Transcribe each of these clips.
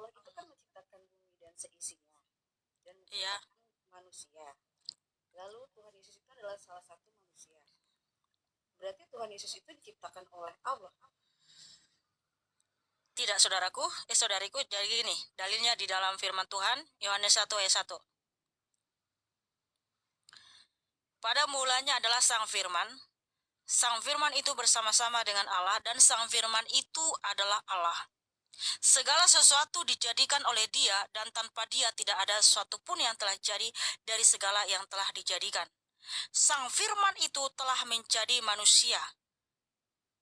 Allah itu kan menciptakan bumi dan seisinya dan menciptakan manusia. Lalu Tuhan Yesus itu adalah salah satu manusia. Berarti Tuhan Yesus itu diciptakan oleh Allah. Tidak, saudaraku, saudariku, jadi gini, dalilnya di dalam firman Tuhan, Yohanes 1 ayat 1. Pada mulanya adalah Sang Firman. Sang Firman itu bersama-sama dengan Allah, dan Sang Firman itu adalah Allah. Segala sesuatu dijadikan oleh Dia, dan tanpa Dia tidak ada sesuatu pun yang telah jadi dari segala yang telah dijadikan. Sang Firman itu telah menjadi manusia.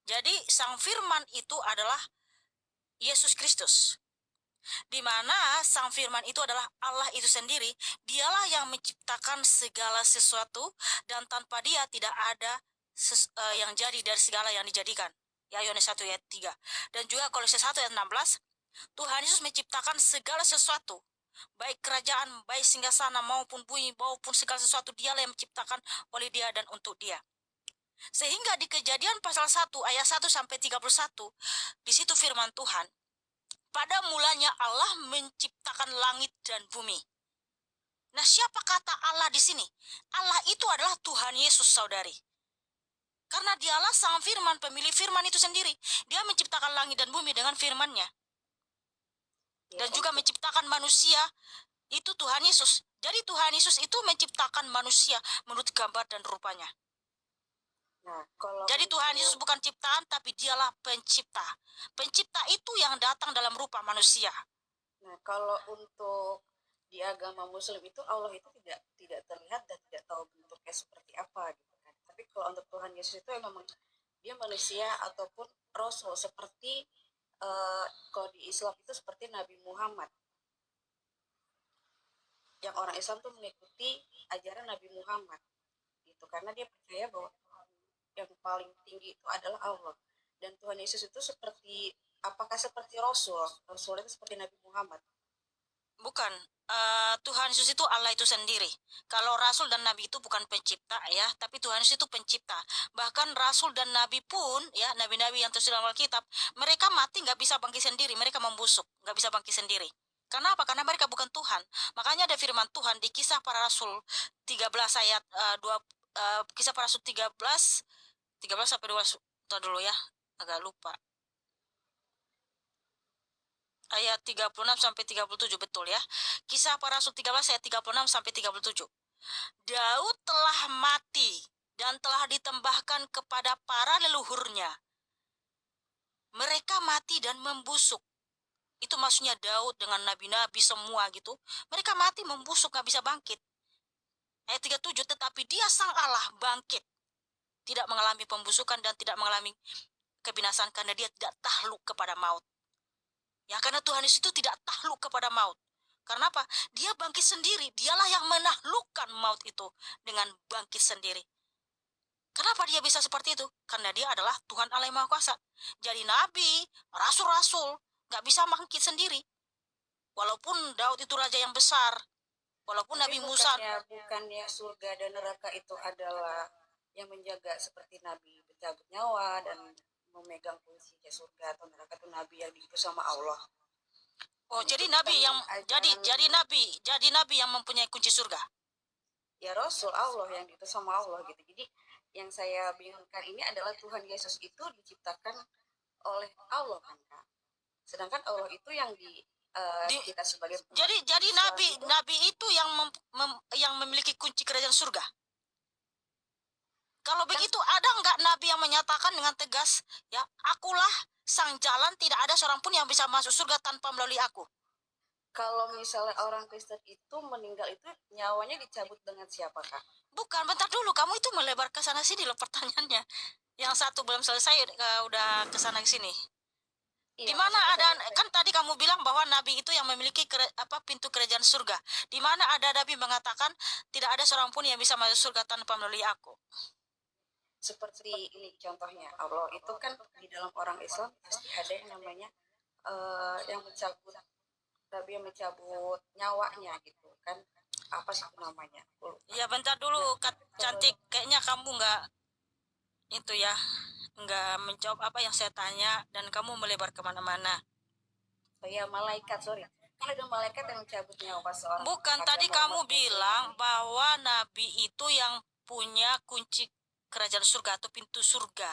Jadi Sang Firman itu adalah Yesus Kristus, di mana Sang Firman itu adalah Allah itu sendiri. Dialah yang menciptakan segala sesuatu, dan tanpa Dia tidak ada yang jadi dari segala yang dijadikan. Ya, Yohanes 1 ayat 3. Dan juga Kolose 1 ayat 16, Tuhan Yesus menciptakan segala sesuatu, baik kerajaan, baik singgasana maupun bumi, maupun segala sesuatu, Dialah yang menciptakan oleh Dia dan untuk Dia. Sehingga di Kejadian pasal 1 ayat 1 sampai 31, di situ firman Tuhan, pada mulanya Allah menciptakan langit dan bumi. Nah, siapa kata Allah di sini? Allah itu adalah Tuhan Yesus, saudari. Karena Dialah Sang Firman, pemilik firman itu sendiri. Dia menciptakan langit dan bumi dengan firman-Nya. Dan juga menciptakan manusia, itu Tuhan Yesus. Jadi Tuhan Yesus itu menciptakan manusia menurut gambar dan rupanya. Nah, jadi Tuhan Yesus bukan ciptaan, tapi Dialah pencipta. Pencipta itu yang datang dalam rupa manusia. Nah, kalau untuk di agama Muslim itu Allah itu tidak terlihat dan tidak tahu bentuknya seperti apa gitu kan. Tapi kalau untuk Tuhan Yesus itu memang dia manusia ataupun Rasul, seperti kalau di Islam itu seperti Nabi Muhammad. Yang orang Islam tuh mengikuti ajaran Nabi Muhammad gitu, karena dia percaya bahwa yang paling tinggi itu adalah Allah. Dan Tuhan Yesus itu seperti, apakah seperti Rasul? Rasul itu seperti Nabi Muhammad? Bukan. Tuhan Yesus itu Allah itu sendiri. Kalau Rasul dan Nabi itu bukan pencipta ya, tapi Tuhan Yesus itu pencipta. Bahkan Rasul dan Nabi pun ya, nabi-nabi yang tertulis dalam Alkitab, mereka mati nggak bisa bangkit sendiri, mereka membusuk, nggak bisa bangkit sendiri. Kenapa? Karena mereka bukan Tuhan. Makanya ada firman Tuhan di Kisah Para Rasul 13 ayat 2, Kisah Para Rasul 13 sampai 2, dulu ya, agak lupa. Ayat 36 sampai 37, betul ya. Kisah Para Rasul 13 ayat 36 sampai 37. Daud telah mati dan telah ditambahkan kepada para leluhurnya. Mereka mati dan membusuk. Itu maksudnya Daud dengan nabi-nabi semua gitu. Mereka mati membusuk, gak bisa bangkit. Ayat 37, tetapi Dia Sang Allah bangkit, tidak mengalami pembusukan dan tidak mengalami kebinasan, karena Dia tidak takluk kepada maut. Ya, karena Tuhan Yesus itu tidak takluk kepada maut. Karena apa? Dia bangkit sendiri. Dialah yang menaklukkan maut itu dengan bangkit sendiri. Kenapa Dia bisa seperti itu? Karena Dia adalah Tuhan Allah yang Maha Kuasa. Jadi nabi, rasul-rasul gak bisa bangkit sendiri. Walaupun Daud itu raja yang besar, walaupun Tapi Nabi Musa. Bukannya surga dan neraka itu adalah yang menjaga, seperti Nabi bercabut nyawa dan memegang kunci surga atau neraka itu Nabi yang diutus sama Allah. Oh, jadi Nabi yang jadi Nabi yang mempunyai kunci surga. Ya, Rasul Allah yang diutus sama Allah gitu. Jadi yang saya bingungkan ini adalah Tuhan Yesus itu diciptakan oleh Allah kan, Kak. Sedangkan Allah itu yang kita sebagai jadi nabi itu yang memiliki kunci kerajaan surga. Kalau begitu ada nggak nabi yang menyatakan dengan tegas, ya, akulah sang jalan, tidak ada seorang pun yang bisa masuk surga tanpa melalui aku. Kalau misalnya orang Kristen itu meninggal itu nyawanya dicabut dengan siapa, Kak? Bukan, bentar dulu, kamu itu melebar ke sana sini loh pertanyaannya. Yang satu belum selesai, udah ke sana sini. Di mana ada, kan tadi kamu bilang bahwa nabi itu yang memiliki pintu kerajaan surga. Di mana ada nabi mengatakan tidak ada seorang pun yang bisa masuk surga tanpa melalui aku. Seperti ini contohnya, Allah itu kan di dalam orang Islam pasti ada yang namanya yang mencabut, nabi yang mencabut nyawanya gitu kan, apa sih namanya? Ya, bentar dulu, cantik, kayaknya kamu nggak itu ya, nggak menjawab apa yang saya tanya dan kamu melebar kemana-mana. Oh ya, malaikat, sorry. Kan ada malaikat yang mencabut nyawa seorang Bukan, agama tadi kamu umat muslim bilang ini. bahwa nabi itu yang punya kunci kerajaan surga atau pintu surga.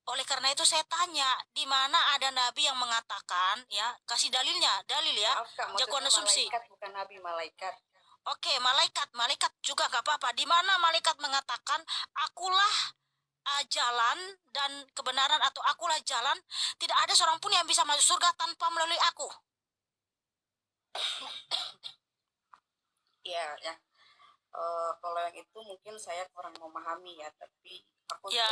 Oleh karena itu saya tanya, di mana ada nabi yang mengatakan, ya, kasih dalilnya, dalil ya, Maaf Kak, jagoan maksudnya asumsi. malaikat bukan nabi, malaikat. Oke, malaikat juga gak apa-apa. Di mana malaikat mengatakan, akulah jalan dan kebenaran atau akulah jalan, tidak ada seorang pun yang bisa masuk surga tanpa melalui aku. Iya, ya. Kalau yang itu mungkin saya kurang memahami ya, tapi Ya,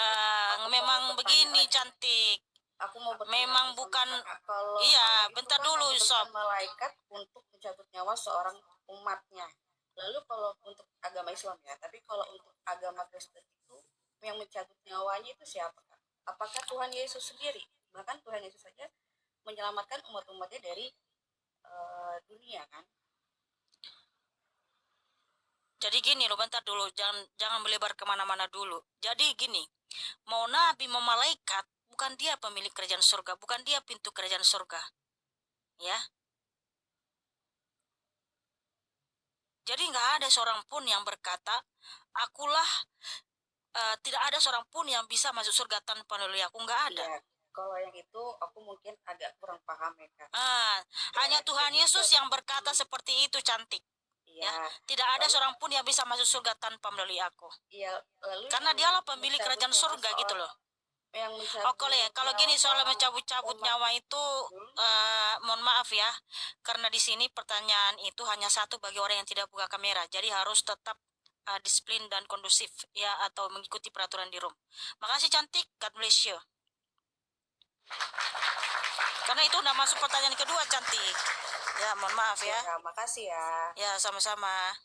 aku mau memang bertanya begini lagi. cantik. Aku mau bertanya Memang lagi sama bukan, kakak. Kalau iya, Allah itu bentar kan dulu, menurunkan sob. malaikat untuk mencabut nyawa seorang umatnya. Lalu kalau untuk agama Islam ya, tapi kalau untuk agama Kristen itu yang mencabut nyawanya itu siapa Kak? Apakah Tuhan Yesus sendiri? Bahkan Tuhan Yesus saja menyelamatkan umat-umatnya dari dunia kan? Jadi gini loh, bentar dulu, jangan melebar kemana-mana dulu. Jadi gini, mau nabi, mau malaikat, bukan dia pemilik kerajaan surga, bukan dia pintu kerajaan surga. Ya, jadi nggak ada seorang pun yang berkata, akulah, tidak ada seorang pun yang bisa masuk surga tanpa melalui aku, nggak ada. Iya, kalau yang itu aku mungkin agak kurang paham ya Kak. Ya, Hanya Tuhan jadi Yesus yang berkata seperti itu, cantik. Ya, iya. tidak ada Lalu seorang pun yang bisa masuk surga tanpa melalui aku. iya, lalu Karena yang dialah pemilik mencabut kerajaan nyawa surga gitu loh. yang Oh, mencabut kalau nyawa gini soal seorang mencabut-cabut umat nyawa itu, dulu. mohon maaf ya, karena di sini pertanyaan itu hanya satu bagi orang yang tidak buka kamera, jadi harus tetap disiplin dan kondusif ya, atau mengikuti peraturan di room. Makasih cantik, God bless you. Karena itu udah masuk pertanyaan kedua cantik. Ya, mohon maaf ya. Ya, makasih ya. Ya, sama-sama.